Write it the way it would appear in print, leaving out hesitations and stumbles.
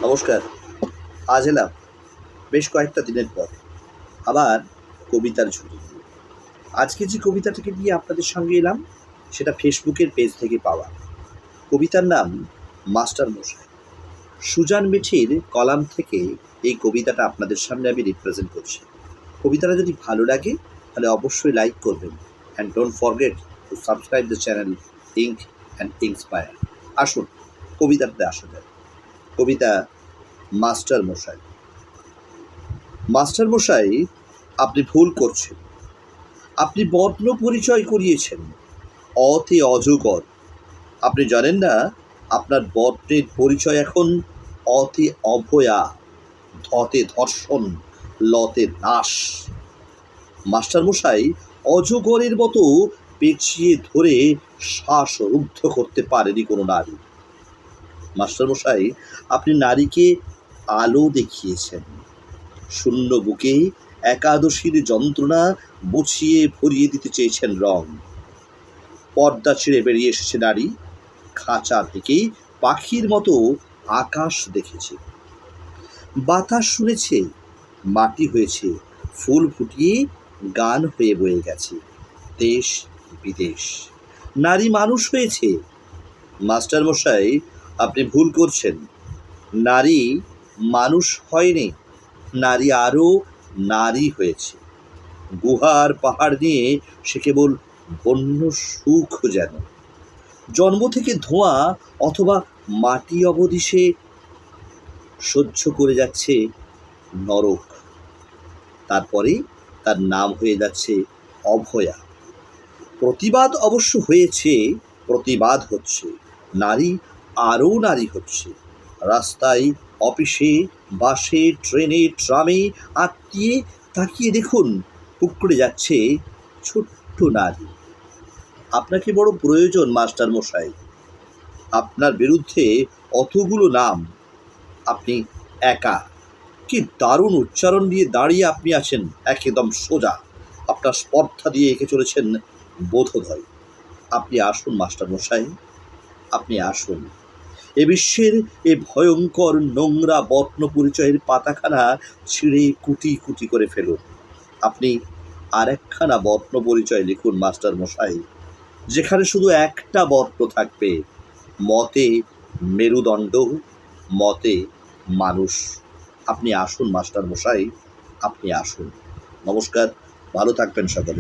নমস্কার। আজ এলাম বেশ কয়েকটা দিনের পর আবার কবিতার ঝুলি নিয়ে। আজকে যে কবিতাটাকে নিয়ে আপনাদের সঙ্গে এলাম সেটা ফেসবুকের পেজ থেকে পাওয়া। কবিতার নাম মাস্টার মশাই। সুজান মিঠির কলাম থেকে এই কবিতাটা আপনাদের সামনে আমি রিপ্রেজেন্ট করছি। কবিতাটা যদি ভালো লাগে তাহলে অবশ্যই লাইক করবেন, and don't forget to subscribe the channel ink and inspire. আসুন কবিতাতে আসা যায়। কবিতা মাস্টার মশাই। মাস্টার মশাই, আপনি ভুল করছেন। আপনি বর্ণ পরিচয় করিয়েছেন, অতে অজগর। আপনি জানেন না আপনার বর্ণের পরিচয় এখন অতে অভয়া, ধতে ধর্ষণ, লতে নাশ। মাস্টার মশাই, অজগরের মতো পেঁচিয়ে ধরে শ্বাসরুদ্ধ করতে পারেনি কোনো নারী। মাস্টার মশাই, আপনি নারীকে আলো দেখিয়েছেন, শূন্য বুকে একাদশীর যন্ত্রণা মুছিয়ে ভরিয়ে দিতে চেয়েছেন রং। পর্দা ছেড়ে বেরিয়ে এসেছে নারী, খাঁচা থেকে পাখির মতো আকাশ দেখেছে, বাতাস শুনেছে, মাটি হয়েছে, ফুল ফুটিয়ে গান হয়ে বয়ে গেছে দেশ বিদেশ। নারী মানুষ হয়েছে। মাস্টার মশাই, আপনি ভুল করছেন। নারী মানুষ হয়নি, নারী আরও নারী হয়েছে। গুহার পাহাড় নিয়ে সে কেবল বন্য সুখ যেন। জন্ম থেকে ধোঁয়া অথবা মাটি অবধি সে সহ্য করে যাচ্ছে নরক। তারপরে তার নাম হয়ে যাচ্ছে অভয়া। প্রতিবাদ অবশ্য হয়েছে, প্রতিবাদ হচ্ছে। নারী আরও নারী হচ্ছে। রাস্তায়, অফিসে, বাসে, ট্রেনে, ট্রামে আত্মীয় তাকিয়ে দেখুন, পুকুরে যাচ্ছে ছোট্ট নারী। আপনাকে বড় প্রয়োজন মাস্টার মশাই। আপনার বিরুদ্ধে অতগুলো নাম, আপনি একা। কি দারুণ উচ্চারণ দিয়ে দাঁড়িয়ে আপনি আছেন, একদম সোজা। আপনার স্পর্ধা দিয়ে এঁকে চলেছেন বোধোদয়। আপনি আসুন মাস্টার মশাই, আপনি আসুন। এ বিশ্বের এ ভয়ঙ্কর নোংরা বর্ণ পরিচয়ের পাতাখানা ছিঁড়ে কুটি কুটি করে ফেলুন। আপনি আরেকখানা বর্ণ পরিচয় লিখুন মাস্টার মশাই, যেখানে শুধু একটা বর্ণ থাকবে, মতে মেরুদণ্ড, মতে মানুষ। আপনি আসুন মাস্টার মশাই, আপনি আসুন। নমস্কার, ভালো থাকবেন সকলে।